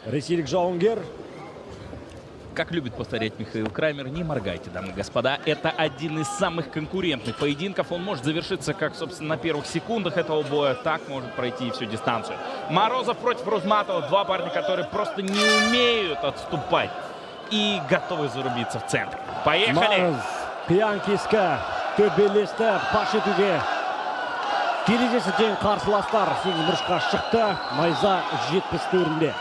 ресейлік жауынгер. Как любит повторять Михаил Крамер, не моргайте, дамы и господа. Это один из самых конкурентных поединков. Он может завершиться, как, собственно, на первых секундах этого боя. Так может пройти и всю дистанцию. Морозов против Рузматова. Два парня, которые просто не умеют отступать. И готовы зарубиться в центре. Поехали! Пьянкиска төбелесті паш етуге. Кележесі тең қарсыластар 8 бұрышқа шықты. Майза 70-төрінде.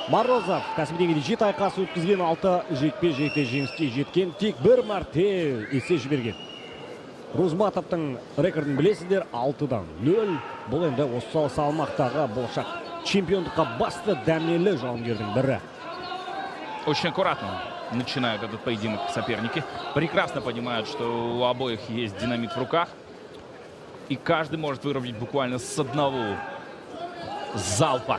Морозов кәсіби деңгейде 7 айқас өткізген, 6 жекпе-жекте жеңіске жеткен, тек бір мәрте есе жіберген. Рузматовтың рекордын білесіздер, 6-0. Бұл енді осы салмақтағы болашақ чемпиондыққа басты дәмелі жауынгердің бірі. Очень аккуратно начинают этот поединок соперники. Прекрасно понимают, что у обоих есть динамит в руках. И каждый может вырубить буквально с одного залпа.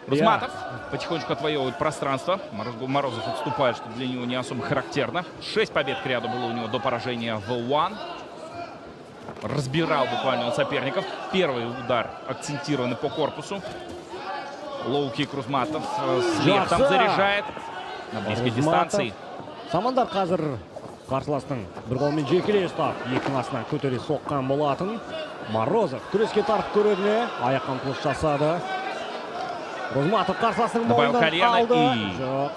Рузматов потихонечку отвоевывает пространство. Морозов отступает, что для него не особо характерно. 6 побед к ряду было у него до поражения в One. Разбирал буквально он соперников. Первый удар акцентированный по корпусу. Лоу-кик Рузматов с лептом заряжает на близкой дистанции. Самандар қазір қарсыластың бір қолмен жекелей ұстап, екінің астынан көтере соққан болатын. Морозов күреске тартып көреріне аяқ қамтылыс жасады. Рузматов қарсыластың мойнынан қалды. Жоқ.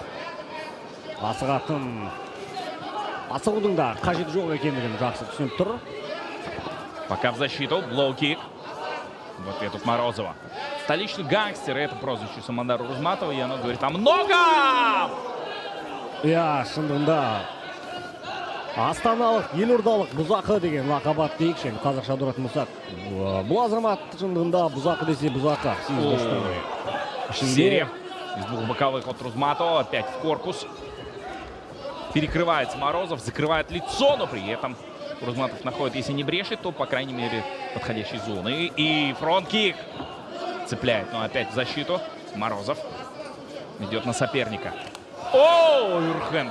Асығудың да қажеті жоқ екендігін жақсы түсініп тұр. Пока в защиту. Лоу-кик. В ответ от Морозова. Столичный гангстер. Это прозвище Самандара Рузматова. И оно говорит о многом! Шындығында Астаналық, елордалық бұзақы деген лақабат дейікшен. Қазақша дұратын мұсақ. Бұл азамат шындығында бұзақы десе бұзақы. Серия из двух боковых от Рузматова. Опять в корпус. Перекрывается Морозов, закрывает лицо, но при этом Рузматов находит, если не брешет, то, по крайней мере, подходящей зоны. И фронт-кик цепляет, но опять в защиту. Морозов идет на соперника. О, Юрхен!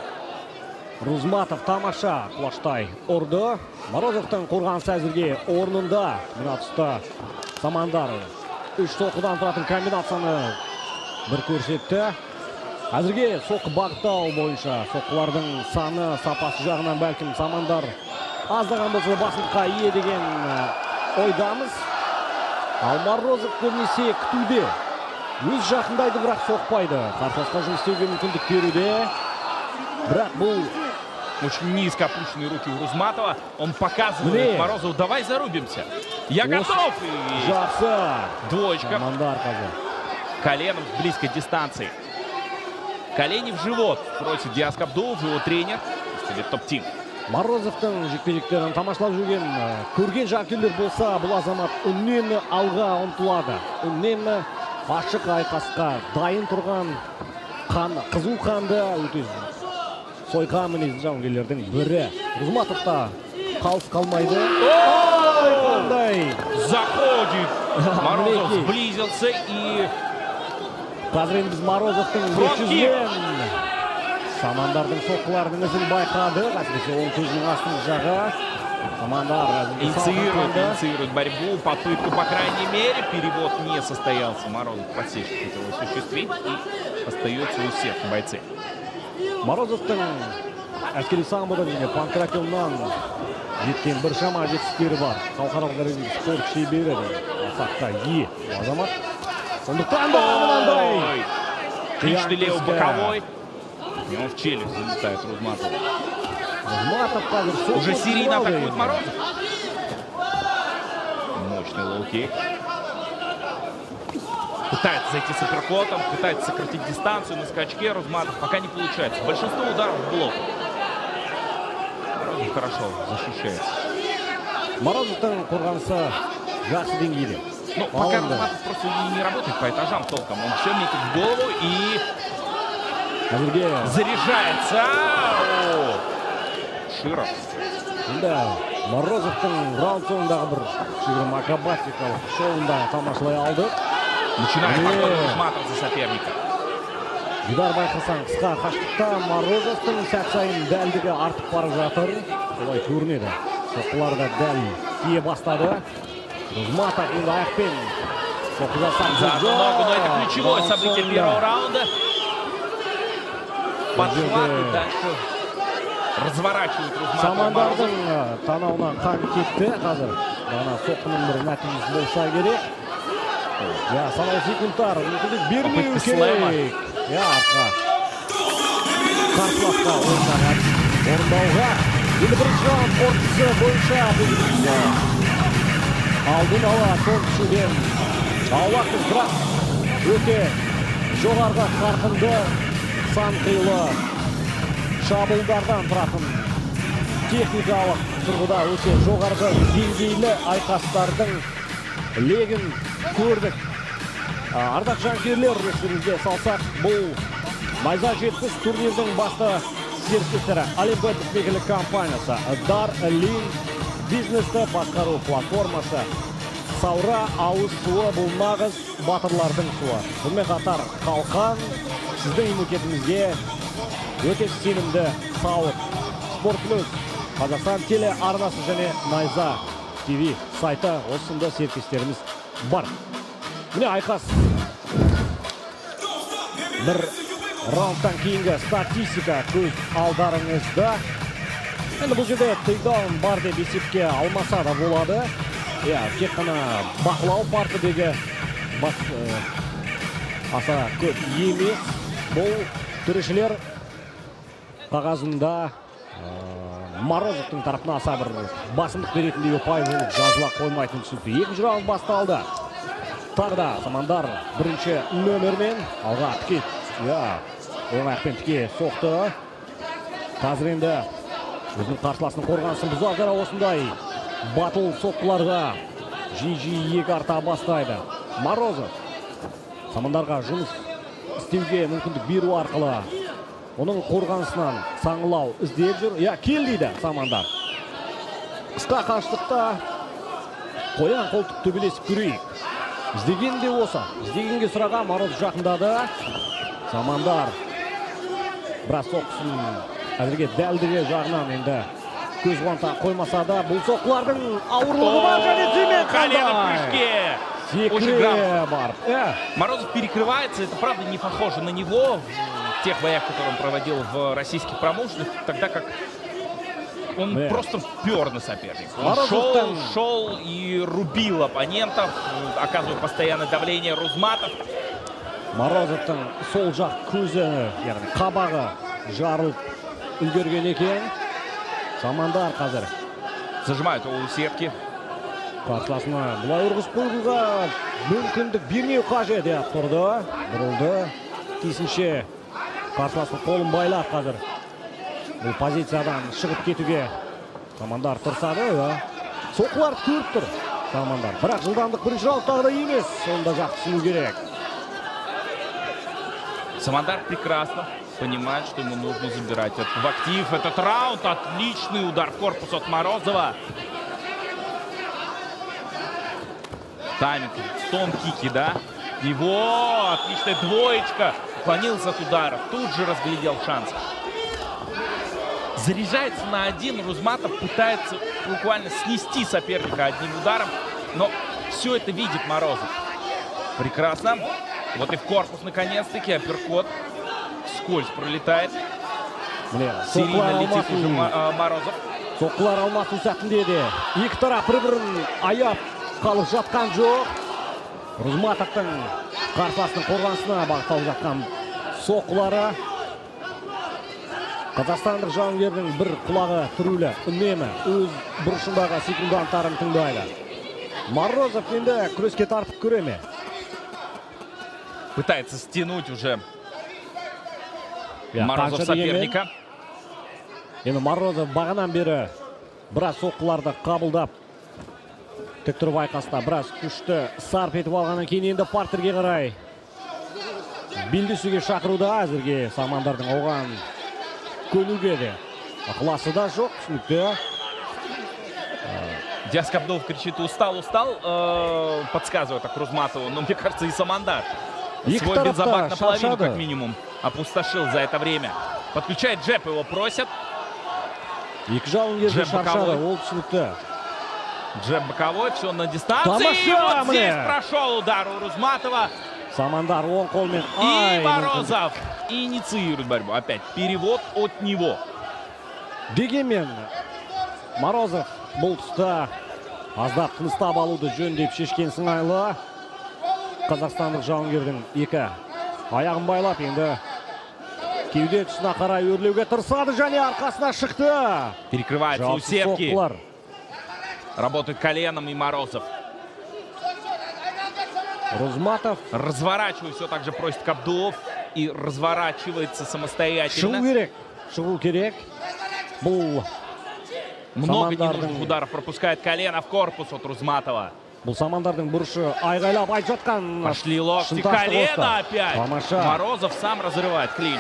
Рузматов тамаша құлаштай ұрды. Морозовтың қорғанысы әзірге орнында. Мына тұста Самандар 3 соққыдан тұратын комбинацияны бір көрсетті. Әзірге соққы бағыттау бойынша соққылардың саны, сапасы жағынан бәлкім Самандар аздаған болса басымдыққа ие деген ойдамыз. Ал Морозов көбінесе күтуде. Өз жақындайды, бірақ соқпайды. Қарсыласқа жұмыс істеуге мүмкіндік беруде. Бірақ бұл очень низко опущенные руки у Рузматова. Он показывает Морозову: давай зарубимся. Я готов. И двоечка. Коленом с близкой дистанции. Колени в живот просит Диас Кабдулов, его тренер. Топ-тим. Морозовтың жекпе-жектерін тамашалап жүрген, көрген жанкүйерлер болса, бұл азамат үнемі алға ұмтылады. Үнемі ашық айқасқа дайын тұрған, қызу қанды өте сойқан мінезді жауынгерлердің бірі. Рузматов та қалыс қалмайды. Заходит. Морозов сблизился и... Қазір біз Морозовтың өткізген Самандардың соққыларының ізін байқады. Әсіресе оң көзінің астын жағы. Самандар инициирует борьбу, попытку, по крайней мере. Перевод не состоялся. Морозов подсечку хотел осуществить. И остается у всех бойцы. Морозовтың әскери самбодан және панкратионнан жеткен бір шама жетістіктері бар. Халықаралық дәрежедегі спорт шебері сақта ие азамат. Сондықтан да мынандай Отличный левый боковой. И он в челюсть залетает Рузматов. Уже серийно атакует Морозов. Мощный лоу-кик. Пытается зайти с апперкотом, пытается сократить дистанцию на скачке. Рузматов пока не получается. Большинство ударов в блок. Морозов хорошо защищается. Морозовтың қорғанысы жақсы деңгейде. Ну, пока Рузматов просто не работает по этажам толком. Он все метит в голову и заряжается. Широв. Да, Морозовтың раунд соңындағы бір кішігірім акробатикалық шоуында тамашалай алды. Начинает подход Рузматов за соперника. Дидар байқасаң, қысқа қашықтықта Морозовтың сәт сайын дәлдігі артып бара жатыр. Солай көрінеді. Соққылар да дәл тие бастады. Рузматов енді аяқпен За ногу, но это ключевое событие первого раунда. Подхват и дальше разворачивают Рузматова. Самандардың танауынан қан кетті қазір. Дана соққының бір нәтижесі болса керек. Санау секундтар мүмкіндік бермеу керек. Арқа қарсыласқа орындауға. Енді бірінші раунд қорытындысы бойынша алдын ала соғысуден аулақпыз, бірақ өте жоғарғы қарқынды сан қилы шабуылдардан тұратын техникалық тұрғыда өте жоғарғы деңгейлі айқастардың легін көрдік. Ардақ жанкүйерлер, естеріңізге салсақ, бұл Найза 70 турнирдің басты серіктестері Олимпиад букмекерлік компаниясы, Дар Лин бизнесті басқару платформасы, Саура ауыз суы бұл нағыз батырлардың суы. Бұнымен қатар қалқан сіздің иммунитетіңізге өте сенімді сауыт. Спорт плюс, Қазақстан теле арнасы және Найза ТВ сайты осында серіктестеріміз бар. Міне айқас. Бір раундтан кейінгі статистика көз алдарыңызда. Енді бұл жерде тейдаун бар деп есепке алмаса да болады. Тек қана бақылау партидегі аса көп емес. Бұл төрешілер қағазында Морозовтың тарапына аса бір басымдық беретіндей ұпай болып жазыла қоймайтын түсінікті. Екінші раунд басталды. Тағы да Самандар бірінші нөмірмен алға тіке. Оңайықпен тіке соқты. Қазір енді өзінің қарсыласының қорғанысын бұзадыра осындай батыл соққыларға жиі екі арта бастайды. Морозов Самандарға жұмыс істеуге мүмкіндік беру арқылы оның қорғанысынан саңылау іздеп жүр. Кел дейді Самандар. Қысқа қашықтықта қоян қолтық төбелесіп көрейік. Іздеген де осы. Іздегенге сұраға Морозов жақындады. Самандар біраз соққысын әзірге дәлдігі жағынан енді көз қуанта қоймаса да, бұл соққылардың ауырлығы бар және тиме қандай. Секре бар. Морозов перекрывается, это правда не похоже на него в тех боях, которые он проводил в российских промоушенах, тогда как он просто пер на соперника. Он шел и рубил оппонентов, оказывая постоянное давление Рузматов. Морозовтың сол жақ көзі, яғни қабағы жарылып үлгерген екен. Самандар қазір зажимают его у сетки. Қарсыласына бұлай ұрғызып қойғыға мүмкіндік бермеу қажет деп тұрды. Бұрылды. Тиісінше қарсыласының қолын байлап қазір бұл позициядан шығып кетуге Самандар тұрсады. Соққылар көріп тұр Самандар. Бірақ жылдамдық бірінші раундтағыда емес. Сонда жақсыну керек. Самандар прекрасно понимает, что ему нужно забирать в актив этот раунд. Отличный удар в корпус от Морозова. Тайминг, стон-кики, да? Его отличная двоечка. Уклонился от удара. Тут же разглядел шанс. Заряжается на один. Рузматов пытается буквально снести соперника одним ударом. Но все это видит Морозов. Прекрасно. Вот и в корпус наконец-таки. Апперкот. Скользь пролетает. Серийно летит уже Морозов. Соққылар алмасу сәтінде де екі тарап бір-бірін аяп қалып жатқан жоқ. Рузматовтың қарсыласының қорғанысына бағытталып жатқан соққылары. Қазақстандық жауынгердің бір құлағы түрулі үнемі өз бұрышындағы секундантарын тыңдайды. Морозов енді күреске тартып көре ме? Пытается стянуть уже Морозов соперника. Енді Морозов бағанан бері біраз соққыларды қабылдап тік тұрып айқаста біраз күшті сарп етіп алғаннан кейін енді партерге қарай белдесуге шақыруда. Әзірге Самандардың оған көнуге де ықыласы да жоқ, түсінікті. Диас Кабдов кричит: устал, подсказывает так Рузматову, но мне кажется и Самандар свой бензобак наполовину как минимум опустошил за это время. Подключает джеб, его просят. Екі жауынгерді шаршады, ол түсінікті. Джеб боковой, все на дистанции. И Тамаша, вот здесь мне. прошел удар у Рузматова. Самандар оң қолмен. И Морозов инициирует борьбу. Опять перевод от него. Дегенмен Морозов бұл тұста аздап тыныстап алуды жөн деп шешкен сыңайлы. Қазақстандық жауынгердің екі аяғын байлап енді кеуде тұсына қарай өрлеуге тырысады және арқасына шықты. Перекрывается у Жауапсыз сетки. соққылар. Работает коленом и Морозов. Рузматов Разворачивает, все так же просит Кабдулов. И разворачивается самостоятельно. шығу керек. Бұл Много Самандардың- ненужных ударов пропускает колено в корпус от Рузматова. Самандардың бұрышы айғайлап айтып жатқан. Пошли локти, шынтақты колено қосты. опять. Тамаша. Морозов сам разрывает клинч.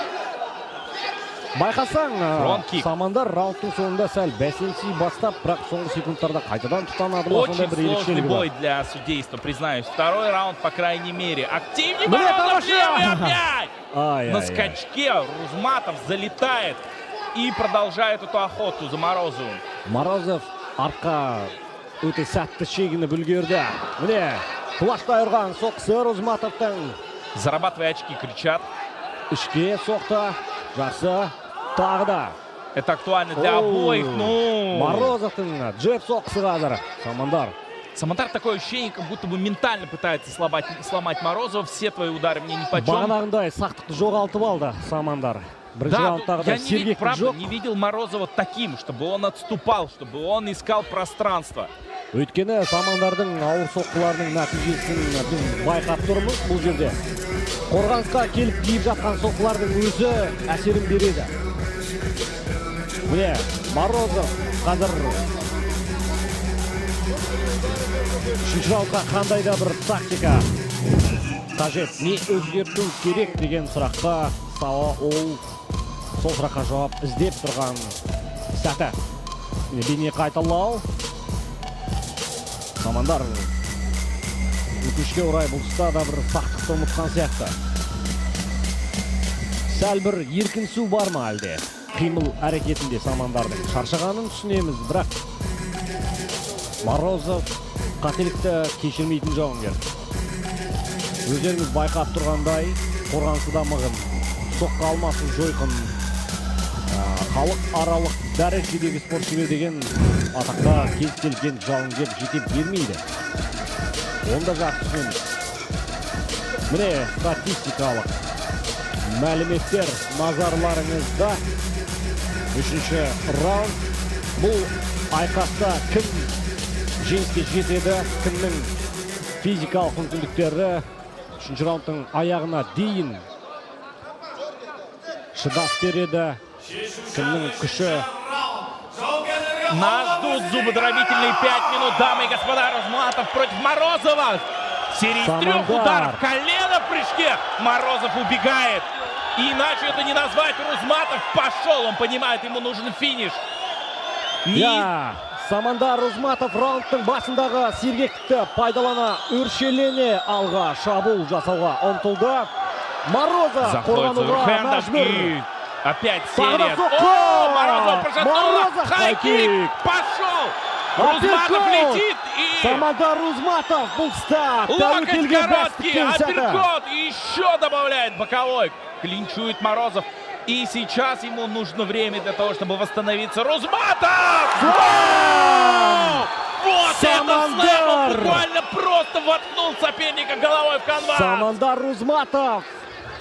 Байқасаң, Фронт-кик. Самандар раундтың соңында сәл бәсеңси бастап, бірақ соңғы секундтарда қайтадан тұтанады. Очень сложный бой для судейства, признаюсь. Второй раунд, по крайней мере. Активнее Мне Морозов, Тамаша! левый опять! Ай-яй-яй. На скачке Рузматов залетает и продолжает эту охоту за Морозовым. Морозов артқа өте сәтті шегініп үлгерді. Міне, құлаштай ұрған соққысы Рузматовтың. Зарабатывай очки, кричат. Ішке соқты. Жақсы. Тағы да. Это актуально для обоих. Ну, Морозовтың джеб соққысы қазір. Самандар. Самандар, такое ощущение, как будто бы ментально пытается сломать Морозова. Все твои удары мне нипочем. Бағанағындай сақтықты жоғалтып алды Самандар. Бірінші Да, раундтағыдай я не, сергектік правда, жоқ. не видел Морозова таким, чтобы он отступал, чтобы он искал пространство. Өйткені Самандардың ауыр соққыларының нәтижесін біз байқап тұрмыз бұл жерде. Қорғанысқа келіп тиіп жатқан соққылардың өзі әсерін береді. Міне, Морозов қазір үшінші раундқа қандай да бір тактика қажет, не өзгерту керек деген сұраққа ол сол сұраққа жауап іздеп тұрған сәті. Бейне қайталау. Самандар өкінішке орай бұл тұста да бір сақтықты ұмытқан сияқты. Сәл бір еркінсу бар ма әлде? Қимыл әрекетінде Самандардың шаршағанын түсінеміз, бірақ Морозов қателікті кешірмейтін жауынгер. Өздеріңіз байқап тұрғандай, қорғанысы да мығым, соққы алмасын жойқын, халық аралық дәрежедегі спортшылар деген атаққа кез келген жауынгер жете бермейді. Онда жақсы түсінеміз. Міне статистикалық мәліметтер назарларыңызда. Үшінші раунд. Бұл айқаста кім жеңіске жетеді, кімнің физикалық мүмкіндіктері үшінші раундтың аяғына дейін шыдас береді, кімнің күші. Нас ждут зубодробительные 5 минут, дамы и господа. Рузматов против Морозова. Серия из 3 ударов, колено в прыжке. Морозов убегает. И иначе это не назвать. Рузматов пошел, он понимает, ему нужен финиш. Самандар Рузматов раундтың басындағы сергектікті пайдалана өршелене алға шабуыл жасауға ұмтылды. Морозов қорғануға мәжбүр. Опять серия. О, Морозов прошатнула. Хайкик пошел. Рузматов летит и... Самандар Рузматов бұл ста. Локоть короткий, апперкот. И еще добавляет боковой. Клинчует Морозов. И сейчас ему нужно время для того, чтобы восстановиться. Рузматов! Вот Самандар! это слэм! Он буквально просто воткнул соперника головой в канвас. Самандар Рузматов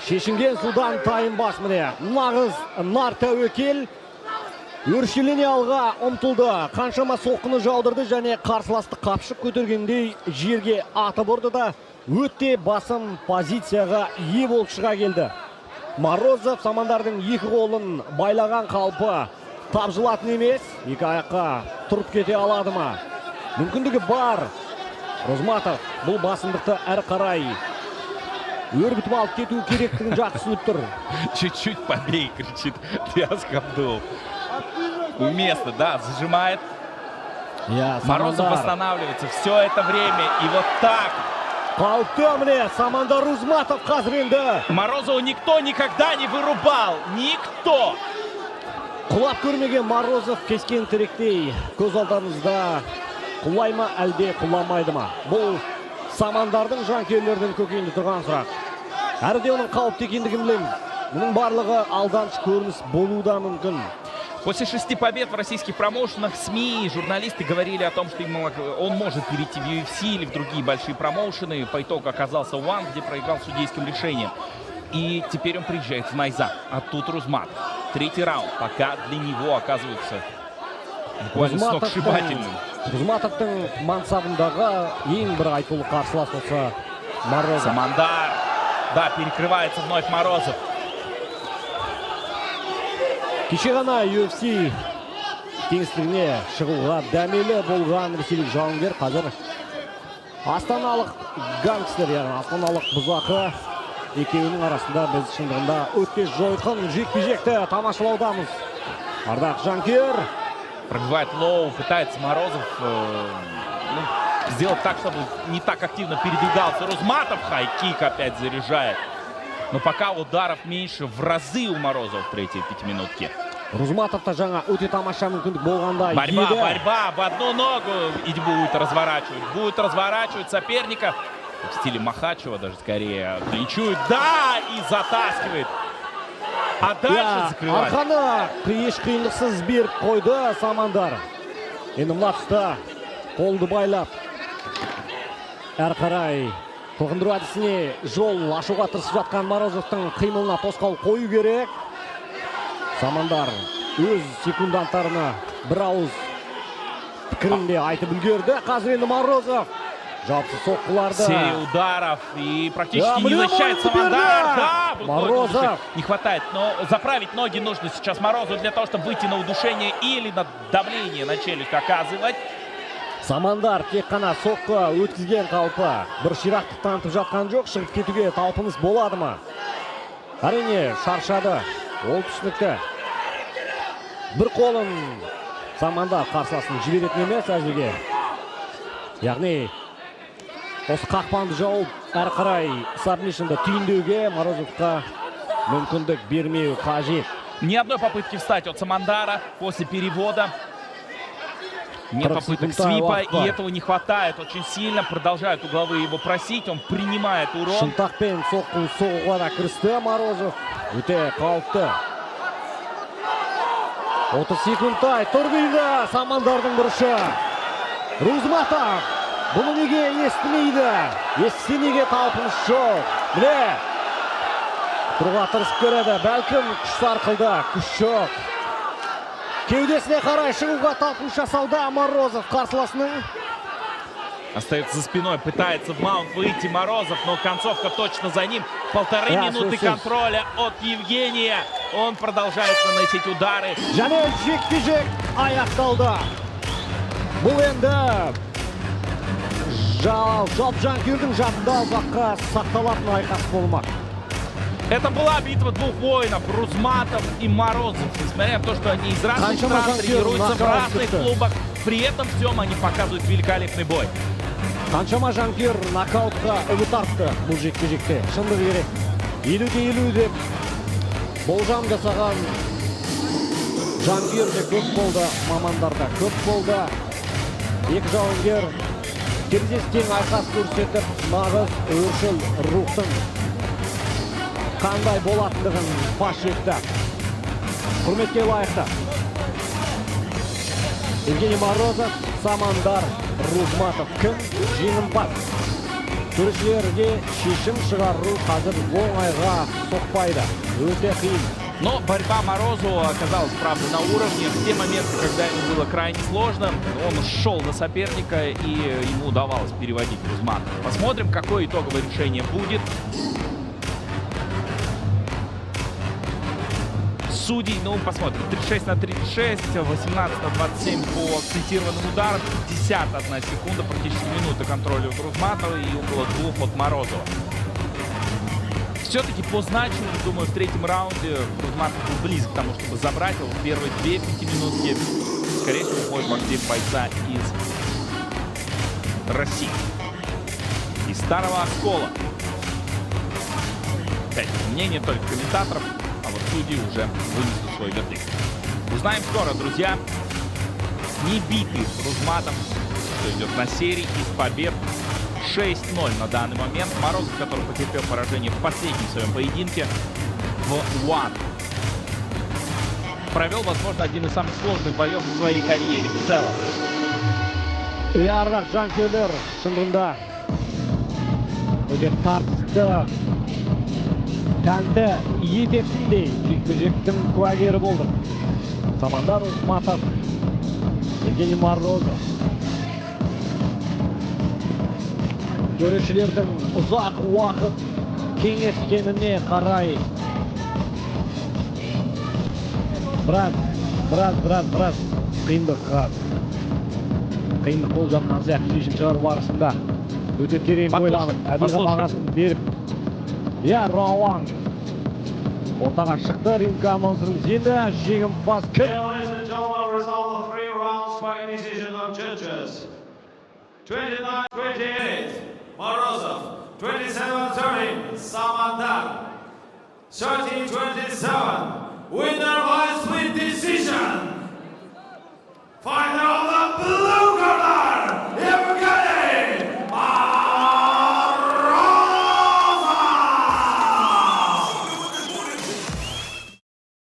шешінген судан тайынбас міне. Нағыз нар тәуекел өршелене алға ұмтылды. Қаншама соққыны жаудырды және қарсыласты қапшық көтергендей жерге атып ұрды да өте басым позицияға ие болып шыға келді. Морозов Самандардың екі қолын байлаған қалпы тапжылатын емес, екі аяққа тұрып кете алады ма? Мүмкіндігі бар. Рузматов бұл басымдықты әрі қарай өрбітіп алып кету керектігін жақсы түсініп тұр. Чуть-чуть побей, кричит Диас Кабдулов. Уместно, да, зажимает. Морозов восстанавливается все это время. И вот так. Қауіпті міне Самандар Рузматов қазір енді. Морозова никто никогда не вырубал. Никто. Құлап көрмеген Морозов кескен тіректей көз алдарыңызда. құлай ма, әлде құламайды ма? Бұл Самандардың жанкүйерлердің көкейінде тұрған сұрақ. Әрде оның қауіпті екендігін білеміз. Мұның барлығы алданыш көрініс болуы да мүмкін. После 6 побед в российских промоушенах СМИ, журналисты говорили о том, что он может перейти в UFC или в другие большие промоушены. По итогу оказался One, где проиграл судейским решением. И теперь он приезжает в Найза. А тут Рузматов. Третий раунд. Пока для него оказывается буквально сногсшибательным. Рузматовтың мансабындағы ең бір айтулы қарсылас болса Морозов. Самандар. Да, перекрывается вновь Морозов. Кеше ғана UFC кеңістігіне шығуға дәмелі болған ресейлік жауынгер қазір астаналық гангстер, яғни астаналық бұзақы екеуінің арасында біз шындығында өте жойқын жекпе-жекті тамашалаудамыз. Ардақ жанкүйер. Пробивает лоу, пытается Морозов сделать так, чтобы не так активно передвигался. Рузматов хай-кик опять заряжает. Но пока ударов меньше в разы у Морозова в третьей пятиминутке. Рузматовта жаңа өте тамаша мүмкіндік болғанда борьба в одну ногу и будет разворачивать соперника в стиле Махачева, даже скорее клинчует, да, и затаскивает. А дальше закрывает. Арқаны қиындықсыз беріп қойды Самандар. Енді мына тұста қолды байлап әрі қарай қылғындыру әдісіне жол ашуға тырысып жатқан Морозовтың қимылына тосқауыл қою керек. Самандар өз секунданттарына бір ауыз пікірінде айтып үлгерді. Қазір енді Морозов жауапсыз соққыларды. Серия ударов и практически не защищает Самандар. Да, Морозов. Не хватает, но заправить ноги нужно сейчас Морозову для того, чтобы выйти на удушение или на давление на челюсть оказывать. Самандар тек қана соққы өткізген қалпы бір ширақтық танытып жатқан жоқ. Шығып кетуге талпыныс болады ма? Әрине шаршады. Ол түсінікті. Бір қолын Самандар қарсыласын жіберетін емес әзірге. Яғни осы қақпанды жауып әрі қарай сабмишнді түйіндеуге Морозовқа мүмкіндік бермеу қажет. Ни одной попытки встать от Самандара после перевода. Нет попыток свипа, и этого не хватает. Очень сильно продолжают угловые его просить. Он принимает урон. Шынтақпен соғуға да кірісті Морозов. Өте қауіпті. 30 секундтай тұр дейді Самандардың бұрышы. Рузматов бұны неге естімейді? Естісе неге талпыныс жоқ? Міне, тұруға тырысып көреді. Бәлкім күш сарқылды, күш жоқ. Кеудесіне қарай шығуға талпыныс жасауда Морозов қарсыласының. Остается за спиной, пытается в маунт выйти Морозов, но концовка точно за ним. 1,5 минуты контроля от Евгения. Он продолжает наносить удары. Және жекпе-жек аяқталды. Бұл енді жалпы жанкүйердің жадында ұзаққа сақталатын айқас болмақ. Это была битва двух воинов, Рузматов и Морозов. Несмотря на то, что они из разных стран тренируются в разных клубах, при этом всем они показывают великолепный бой. Қаншама жанкүйер нокаутқа үміт артты бұл жекпе-жекте. Шындығы керек. 50-50 деп болжам жасаған жанкүйер де көп болды, мамандар да көп болды. Екі жауынгер терезестен айқас көрсетіп, нағыз өршіл рухтың қандай болатындығын паш етті. Құрметке лайықты. Евгений Морозов, Самандар, Рузматов. Кім жеңімпаз? Төрешілерге шешім шығару қазір оңайға соқпайды. Өте қиын. Но борьба Морозова оказалась, правда, на уровне. В те моменты, когда ему было крайне сложно, он шел на соперника, и ему удавалось переводить Рузматова. Посмотрим, какое итоговое решение будет. Судей, ну, посмотрим. 36-36, 18-27 по акцентированным ударам, 51 секунда, практически минута контроля от Рузматова и около 2 от Морозова. Все-таки по значению, думаю, в третьем раунде Рузматов был близок к тому, чтобы забрать его в первые 2 пятиминутки. Скорее всего, бой вождей бойца из России. Из Старого Оскола. Опять мнение только комментаторов. А вот судьи уже вынесли свой вердикт. Узнаем скоро, друзья. Не битый Рузматов идет на серии из побед. 6-0 на данный момент. Морозов, который потерпел поражение в последнем своем поединке в One, провел, возможно, один из самых сложных боев в своей карьере в целом. Ardaq жанкүйерлер, шындығында өте тартысты, тәнті ететіндей жекпе-жектің куәгері болдық. Самандар Усматов, Евгений Морозов. Төрешілердің ұзақ уақыт кеңескеніне қарай біраз қиындық болып жатқан сияқты шешім шығару барысында өте терең ойланып, әділға бағасын беріп, Рауан ортаға шықты. Ринг командасының енді жеңімпаз. Ladies and gentlemen, result of 3 rounds by decision of judges. 29-28, Morozov. 27-30, Samandar. 30-27, winner by split decision.